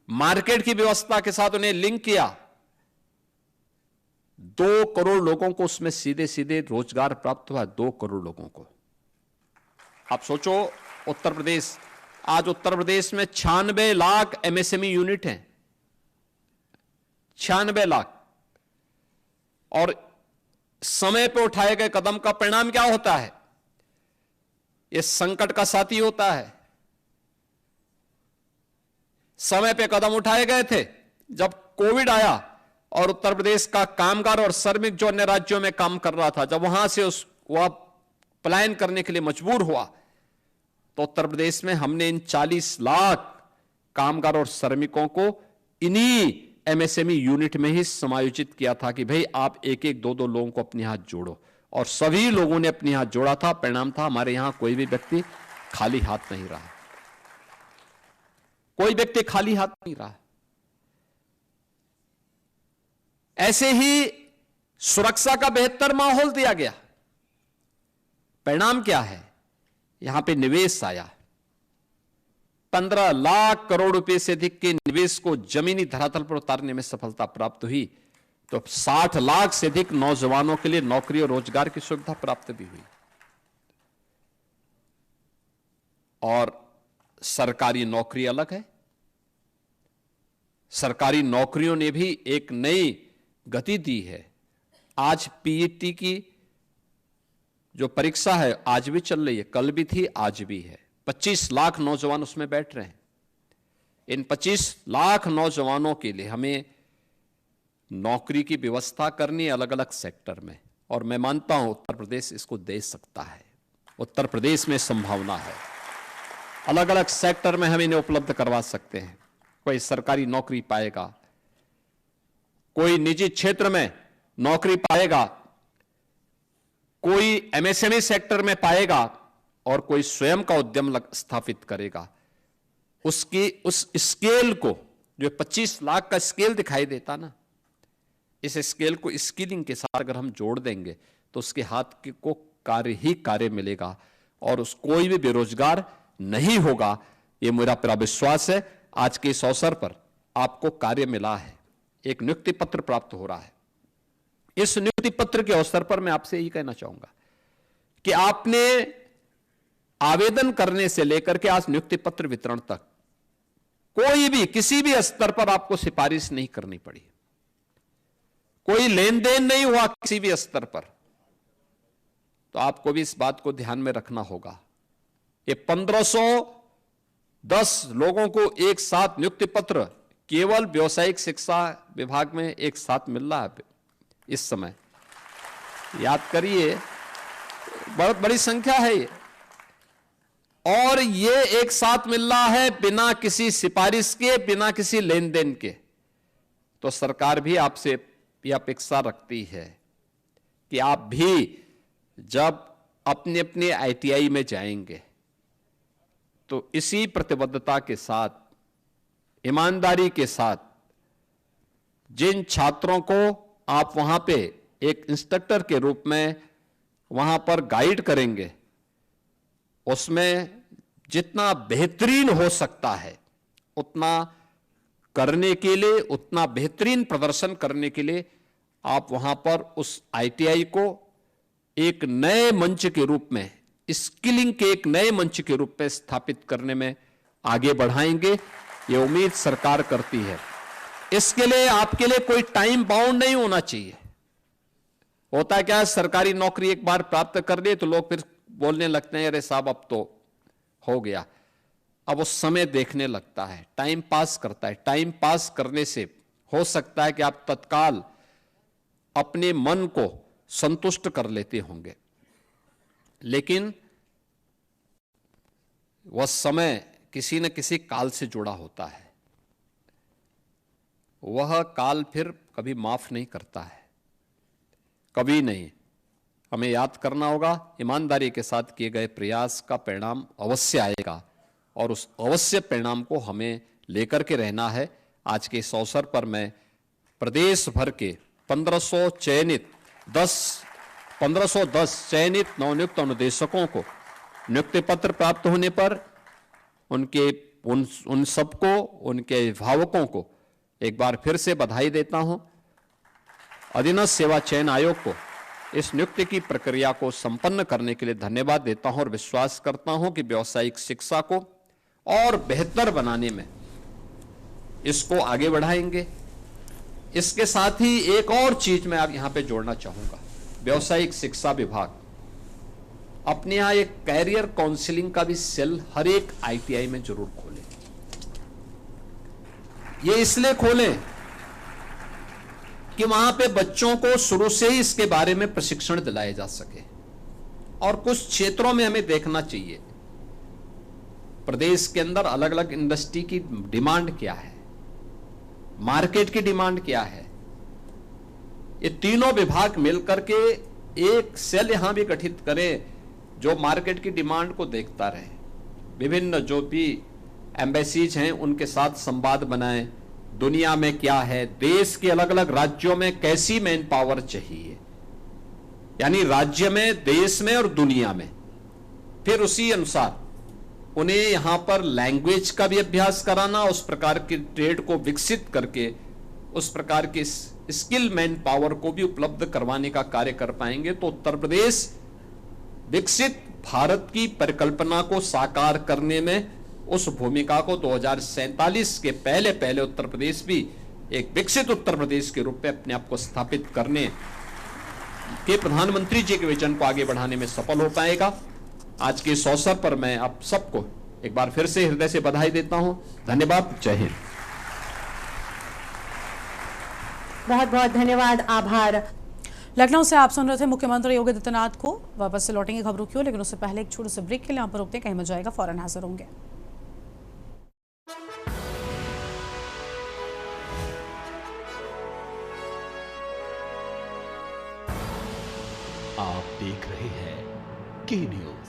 मार्केट की व्यवस्था के साथ उन्हें लिंक किया। 2 करोड़ लोगों को उसमें सीधे सीधे रोजगार प्राप्त हुआ। 2 करोड़ लोगों को। आप सोचो, उत्तर प्रदेश, आज उत्तर प्रदेश में 96 लाख एमएसएमई यूनिट हैं, 96 लाख। और समय पर उठाए गए कदम का परिणाम क्या होता है? यह संकट का साथी होता है। समय पे कदम उठाए गए थे, जब कोविड आया और उत्तर प्रदेश का कामगार और श्रमिक जो अन्य राज्यों में काम कर रहा था, जब वहां से वह पलायन करने के लिए मजबूर हुआ, तो उत्तर प्रदेश में हमने इन 40 लाख कामगार और श्रमिकों को इन्हीं एमएसएमई यूनिट में ही समायोजित किया था कि भाई आप एक एक 2-2 लोगों को अपने हाथ जोड़ो। और सभी लोगों ने अपने हाथ जोड़ा था। परिणाम था हमारे यहां कोई भी व्यक्ति खाली हाथ नहीं रहा, कोई व्यक्ति खाली हाथ नहीं रहा। ऐसे ही सुरक्षा का बेहतर माहौल दिया गया। परिणाम क्या है? यहां पे निवेश आया। 15 लाख करोड़ रुपए से अधिक के निवेश को जमीनी धरातल पर उतारने में सफलता प्राप्त हुई, तो 60 लाख से अधिक नौजवानों के लिए नौकरी और रोजगार की सुविधा प्राप्त भी हुई। और सरकारी नौकरी अलग है। सरकारी नौकरियों ने भी एक नई गति दी है। आज पीईटी की जो परीक्षा है आज भी चल रही है, कल भी थी, आज भी है। 25 लाख नौजवान उसमें बैठ रहे हैं। इन 25 लाख नौजवानों के लिए हमें नौकरी की व्यवस्था करनी है अलग अलग सेक्टर में, और मैं मानता हूं उत्तर प्रदेश इसको दे सकता है। उत्तर प्रदेश में संभावना है, अलग अलग सेक्टर में हम इन्हें उपलब्ध करवा सकते हैं। कोई सरकारी नौकरी पाएगा, कोई निजी क्षेत्र में नौकरी पाएगा, कोई एमएसएमई सेक्टर में पाएगा, और कोई स्वयं का उद्यम स्थापित करेगा। उसकी उस स्केल को, जो 25 लाख का स्केल दिखाई देता ना, इस स्केल को स्किलिंग के साथ अगर हम जोड़ देंगे तो उसके हाथ को कार्य ही कार्य मिलेगा, और उस कोई भी बेरोजगार नहीं होगा। यह मेरा पूरा विश्वास है। आज के इस अवसर पर आपको कार्य मिला है, एक नियुक्ति पत्र प्राप्त हो रहा है। इस नियुक्ति पत्र के अवसर पर मैं आपसे यही कहना चाहूंगा कि आपने आवेदन करने से लेकर के आज नियुक्ति पत्र वितरण तक कोई भी किसी भी स्तर पर आपको सिफारिश नहीं करनी पड़ी, कोई लेन देन नहीं हुआ किसी भी स्तर पर। तो आपको भी इस बात को ध्यान में रखना होगा। ये 1510 लोगों को एक साथ नियुक्ति पत्र केवल व्यावसायिक शिक्षा विभाग में एक साथ मिल रहा है इस समय। याद करिए, बहुत बड़ी संख्या है ये। और ये एक साथ मिल रहा है बिना किसी सिफारिश के, बिना किसी लेन देन के, तो सरकार भी आपसे ये अपेक्षा रखती है कि आप भी जब अपने अपने ITI में जाएंगे तो इसी प्रतिबद्धता के साथ, ईमानदारी के साथ, जिन छात्रों को आप वहां पे एक इंस्ट्रक्टर के रूप में वहां पर गाइड करेंगे, उसमें जितना बेहतरीन हो सकता है उतना करने के लिए, उतना बेहतरीन प्रदर्शन करने के लिए आप वहां पर उस ITI को एक नए मंच के रूप में, स्किलिंग के एक नए मंच के रूप में स्थापित करने में आगे बढ़ाएंगे, ये उम्मीद सरकार करती है। इसके लिए आपके लिए कोई टाइम बाउंड नहीं होना चाहिए। होता क्या है, सरकारी नौकरी एक बार प्राप्त कर लिए तो लोग फिर बोलने लगते हैं अरे साहब अब तो हो गया, अब उस समय देखने लगता है, टाइम पास करता है। टाइम पास करने से हो सकता है कि आप तत्काल अपने मन को संतुष्ट कर लेते होंगे, लेकिन वह समय किसी न किसी काल से जुड़ा होता है। वह काल फिर कभी माफ नहीं करता है, कभी नहीं। हमें याद करना होगा, ईमानदारी के साथ किए गए प्रयास का परिणाम अवश्य आएगा और उस अवश्य परिणाम को हमें लेकर के रहना है। आज के इस अवसर पर मैं प्रदेश भर के 1510 चयनित नवनियुक्त अनुदेशकों को नियुक्ति पत्र प्राप्त होने पर उन सबको, उनके अभिभावकों को एक बार फिर से बधाई देता हूं। अधीनस्थ सेवा चयन आयोग को इस नियुक्ति की प्रक्रिया को संपन्न करने के लिए धन्यवाद देता हूं और विश्वास करता हूं कि व्यावसायिक शिक्षा को और बेहतर बनाने में इसको आगे बढ़ाएंगे। इसके साथ ही एक और चीज मैं आप यहां पे जोड़ना चाहूंगा, व्यावसायिक शिक्षा विभाग अपने यहां एक कैरियर काउंसलिंग का भी सेल हर एक ITI में जरूर खोले। ये इसलिए खोलें कि वहां पे बच्चों को शुरू से ही इसके बारे में प्रशिक्षण दिलाया जा सके। और कुछ क्षेत्रों में हमें देखना चाहिए प्रदेश के अंदर अलग अलग इंडस्ट्री की डिमांड क्या है, मार्केट की डिमांड क्या है। ये तीनों विभाग मिलकर के एक सेल यहां भी गठित करें जो मार्केट की डिमांड को देखता रहे। विभिन्न जो भी एम्बेसीज हैं उनके साथ संवाद बनाएं, दुनिया में क्या है, देश के अलग अलग राज्यों में कैसी मैन पावर चाहिए, यानी राज्य में, देश में और दुनिया में। फिर उसी अनुसार उन्हें यहां पर लैंग्वेज का भी अभ्यास कराना, उस प्रकार के ट्रेड को विकसित करके उस प्रकार की स्किल मैन पावर को भी उपलब्ध करवाने का कार्य कर पाएंगे तो उत्तर प्रदेश विकसित भारत की परिकल्पना को साकार करने में उस भूमिका को 2047 के पहले पहले उत्तर प्रदेश भी एक विकसित उत्तर प्रदेश के रूप में अपने आप को स्थापित करने के प्रधानमंत्री जी के विजन को आगे बढ़ाने में सफल हो पाएगा। आज के इस अवसर पर मैं आप सबको एक बार फिर से हृदय से बधाई देता हूं। धन्यवाद। जय हिंद। बहुत बहुत धन्यवाद, आभार। लखनऊ से आप सुन रहे थे मुख्यमंत्री योगी आदित्यनाथ को। वापस से लौटेंगे खबरों की ओर, लेकिन उससे पहले एक छोटे से ब्रेक के लिए यहाँ पर रुकते हैं, कहीं मत जाएगा, फौरन हाजिर होंगे। आप देख रहे हैं के न्यूज,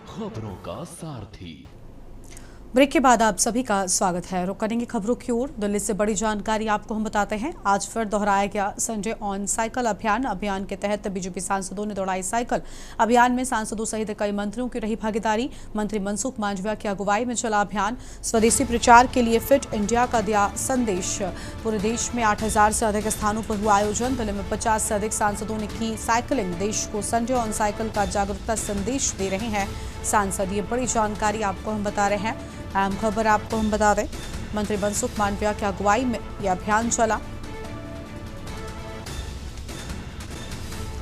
खबरों का सारथी। ब्रेक के बाद आप सभी का स्वागत है। रुक करेंगे खबरों की ओर। दिल्ली से बड़ी जानकारी आपको हम बताते हैं। आज फिर दोहराया गया संडे ऑन साइकिल अभियान के तहत बीजेपी सांसदों ने दौड़ाई साइकिल। अभियान में सांसदों सहित कई मंत्रियों की रही भागीदारी। मंत्री मनसुख मांडविया की अगुवाई में चला अभियान। स्वदेशी प्रचार के लिए फिट इंडिया का दिया संदेश। पूरे देश में 8000 से अधिक स्थानों पर हुआ आयोजन। दिल्ली में 50 से अधिक सांसदों ने की साइकिलिंग। देश को संडे ऑन साइकिल का जागरूकता संदेश दे रहे हैं सांसद। ये बड़ी जानकारी आपको हम बता रहे हैं। अहम खबर आपको हम बता दें, मंत्री मनसुख मांडविया की अगुवाई में यह अभियान चला।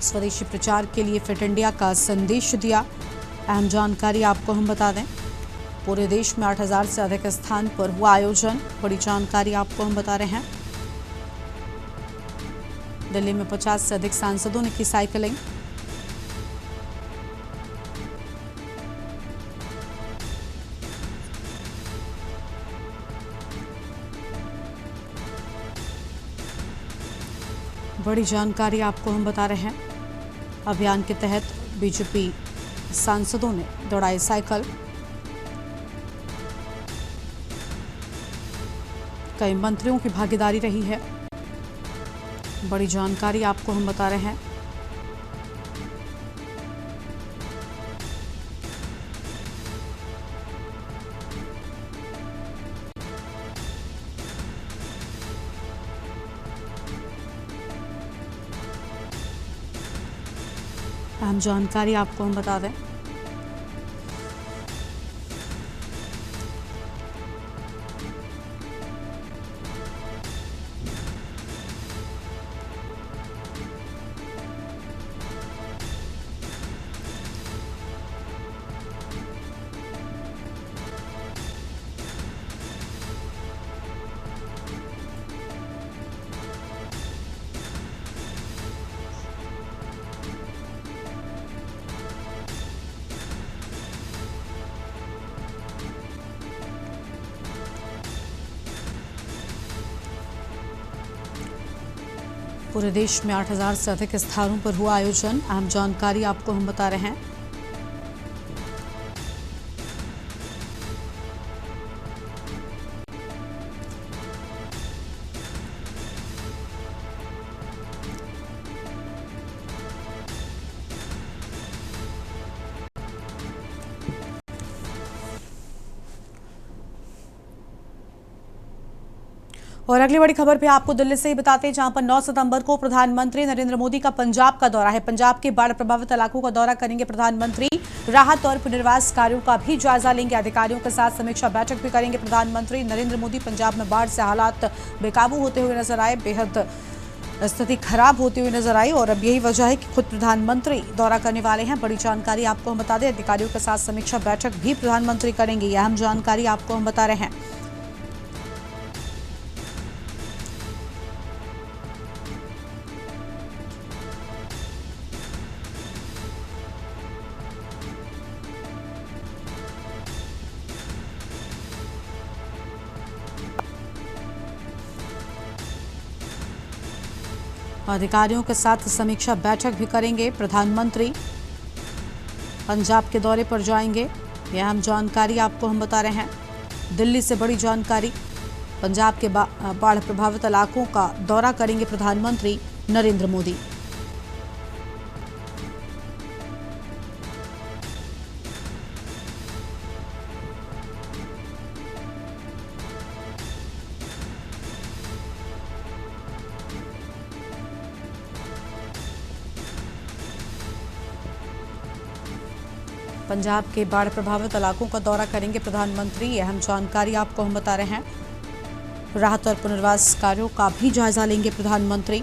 स्वदेशी प्रचार के लिए फिट इंडिया का संदेश दिया। अहम जानकारी आपको हम बता दें, पूरे देश में 8000 से अधिक स्थान पर हुआ आयोजन। बड़ी जानकारी आपको हम बता रहे हैं। दिल्ली में 50 से अधिक सांसदों ने की साइकिलिंग। बड़ी जानकारी आपको हम बता रहे हैं। अभियान के तहत बीजेपी सांसदों ने दौड़ाई साइकिल। कई मंत्रियों की भागीदारी रही है। बड़ी जानकारी आपको हम बता रहे हैं। अहम जानकारी आपको हम बता दें। पूरे देश में 8,000 से अधिक स्थानों पर हुआ आयोजन। अहम जानकारी आपको हम बता रहे हैं। और अगली बड़ी खबर पे आपको दिल्ली से ही बताते हैं, जहां पर 9 सितंबर को प्रधानमंत्री नरेंद्र मोदी का पंजाब का दौरा है। पंजाब के बाढ़ प्रभावित इलाकों का दौरा करेंगे प्रधानमंत्री। राहत और पुनर्वास कार्यों का भी जायजा लेंगे। अधिकारियों के साथ समीक्षा बैठक भी करेंगे प्रधानमंत्री नरेंद्र मोदी। पंजाब में बाढ़ से हालात बेकाबू होते हुए नजर आए, बेहद स्थिति खराब होती हुई नजर आई और अब यही वजह है कि खुद प्रधानमंत्री दौरा करने वाले हैं। बड़ी जानकारी आपको हम बता दें, अधिकारियों के साथ समीक्षा बैठक भी प्रधानमंत्री करेंगे। यह अहम जानकारी आपको हम बता रहे हैं। अधिकारियों के साथ समीक्षा बैठक भी करेंगे प्रधानमंत्री। पंजाब के दौरे पर जाएंगे। यह अहम जानकारी आपको हम बता रहे हैं। दिल्ली से बड़ी जानकारी। पंजाब के बाढ़ प्रभावित इलाकों का दौरा करेंगे प्रधानमंत्री नरेंद्र मोदी। पंजाब के बाढ़ प्रभावित इलाकों का दौरा करेंगे प्रधानमंत्री। यह अहम जानकारी आपको हम बता रहे हैं। राहत और पुनर्वास कार्यों का भी जायजा लेंगे प्रधानमंत्री।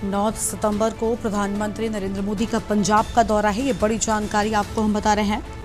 नौ सितंबर को प्रधानमंत्री नरेंद्र मोदी का पंजाब का दौरा है। ये बड़ी जानकारी आपको हम बता रहे हैं।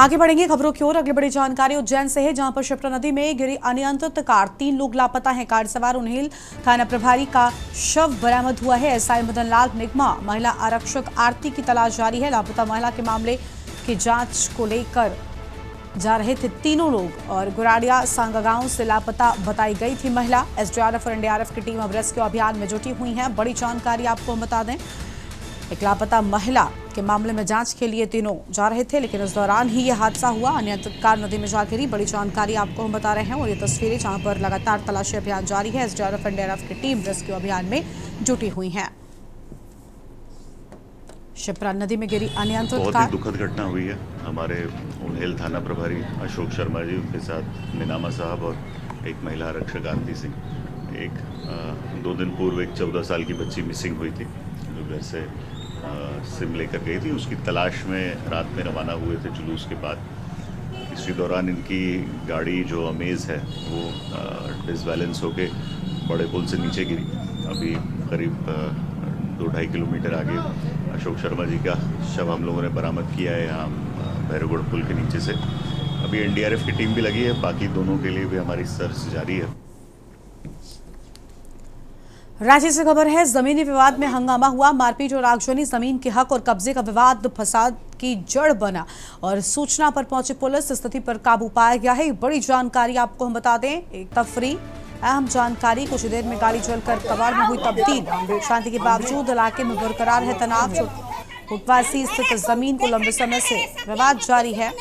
आगे बढ़ेंगे खबरों की ओर। अगली बड़ी जानकारी उज्जैन से है, जहां पर शिप्रा नदी में गिरी अनियंत्रित कार, 3 लोग लापता हैं। कार सवार उन्हेल थाना प्रभारी का शव बरामद हुआ है। एसआई मदन लाल निगमा, महिला आरक्षक आरती की तलाश जारी है। लापता महिला के मामले की जांच को लेकर जा रहे थे तीनों लोग और गुराड़िया सांगा गांव से लापता बताई गई थी महिला। एसडीआरएफ और एनडीआरएफ की टीम अब रेस्क्यू अभियान में जुटी हुई है। बड़ी जानकारी आपको हम बता दें, एक लापता महिला के मामले में जांच के लिए तीनों जा रहे थे, लेकिन इस दौरान ही यह हादसा हुआ। अनियंत्रित कार नदी में जा गिरी। बड़ी जानकारी आपको हम बता रहे हैं और ये तस्वीरें जहां पर लगातार तलाशी अभियान जारी है। एसडीआरएफ एनडीआरएफ की टीम रेस्क्यू अभियान में जुटी हुई है। शिप्रा नदी में गिरी अनियंत्रित बहुत कार। ही दुखद घटना हुई है। हमारे उन्हेल थाना प्रभारी अशोक शर्मा जी, उनके साथ मीनामा साहब और एक महिला आरक्षक आरती सिंह। 2 दिन पूर्व एक 14 साल की बच्ची मिसिंग हुई थी, जो घर से सिम लेकर गई थी। उसकी तलाश में रात में रवाना हुए थे जुलूस के बाद। इसी दौरान इनकी गाड़ी जो अमेज़ है वो डिसबैलेंस होके बड़े पुल से नीचे गिरी। अभी करीब 2-2.5 किलोमीटर आगे अशोक शर्मा जी का शव हम लोगों ने बरामद किया है यहाँ भैरवगढ़ पुल के नीचे से। अभी एनडीआरएफ की टीम भी लगी है, बाकी दोनों के लिए भी हमारी सर्च जारी है। रांची से खबर है, जमीनी विवाद में हंगामा हुआ। मारपीट और आगजनी जमीन के हक और कब्जे का विवाद फसाद की जड़ बना और सूचना पर पहुंची पुलिस स्थिति पर काबू पाया गया है। बड़ी जानकारी आपको हम बता दें, एक तफरी अहम जानकारी। कुछ देर में गाड़ी जलकर कबाड़ में हुई तब्दील। शांति के बावजूद इलाके में बरकरार है तनाव। कोटवासी स्थित जमीन को लंबे समय से विवाद जारी है।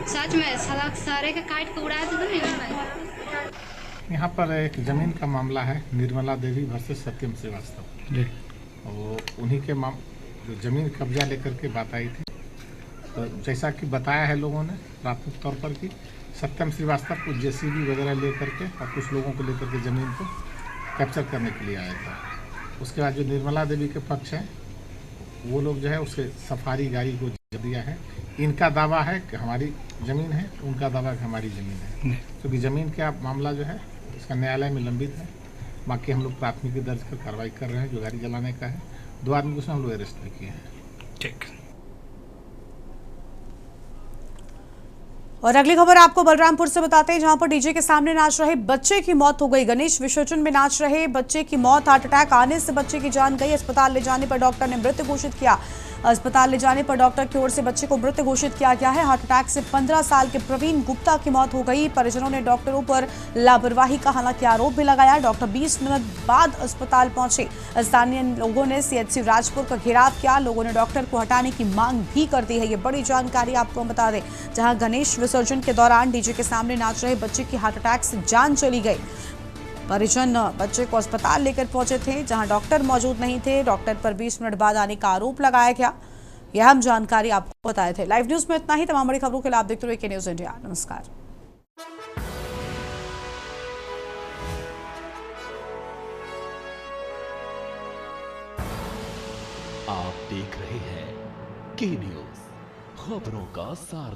सच में सड़क सारे के काट के उड़ा देते। यहाँ पर एक जमीन का मामला है, निर्मला देवी वर्सेस सत्यम श्रीवास्तव। और उन्हीं के जमीन कब्जा लेकर के बात आई थी। तो जैसा कि बताया है लोगों ने प्राथमिक तौर पर कि सत्यम श्रीवास्तव को जेसीबी वगैरह लेकर के और कुछ लोगों को लेकर के ज़मीन को कैप्चर करने के लिए आया था। उसके बाद जो निर्मला देवी के पक्ष हैं वो लोग जो है उसके सफारी गाड़ी को दिया है। इनका दावा है कि हमारी ज़मीन है, उनका दावा है कि हमारी ज़मीन है। क्योंकि ज़मीन का मामला जो है इसका न्यायालय में लंबित है। बाकी हम लोग प्राथमिकी दर्ज कर कार्रवाई कर रहे हैं। जो गाड़ी जलाने का है, 2 आदमी को हम लोग अरेस्ट भी किए हैं। ठीक। और अगली खबर आपको बलरामपुर से बताते हैं, जहां पर डीजे के सामने नाच रहे बच्चे की मौत हो गई। गणेश विसर्जन में नाच रहे बच्चे की मौत। हार्ट अटैक आने से बच्चे की जान गई। अस्पताल ले जाने पर डॉक्टर ने मृत घोषित किया। अस्पताल ले जाने पर डॉक्टर की ओर से बच्चे को मृत घोषित किया गया है। हार्ट अटैक से 15 साल के प्रवीण गुप्ता की मौत हो गई। परिजनों ने डॉक्टरों पर लापरवाही का हालांकि आरोप भी लगाया। डॉक्टर 20 मिनट बाद अस्पताल पहुंचे। स्थानीय लोगों ने सीएचसी राजपुर का घेराव किया। लोगों ने डॉक्टर को हटाने की मांग भी कर दी है। ये बड़ी जानकारी आपको हम बता दें, जहां गणेश विसर्जन के दौरान डीजे के सामने नाच रहे बच्चे की हार्ट अटैक से जान चली गई। परिजन बच्चे को अस्पताल लेकर पहुंचे थे, जहां डॉक्टर मौजूद नहीं थे। डॉक्टर पर 20 मिनट बाद आने का आरोप लगाया गया। यह हम जानकारी आपको बताए थे। लाइव न्यूज में इतना ही। तमाम बड़ी खबरों के लिए आप देखते रहिए के न्यूज इंडिया। नमस्कार। आप देख रहे हैं के न्यूज, खबरों का सार।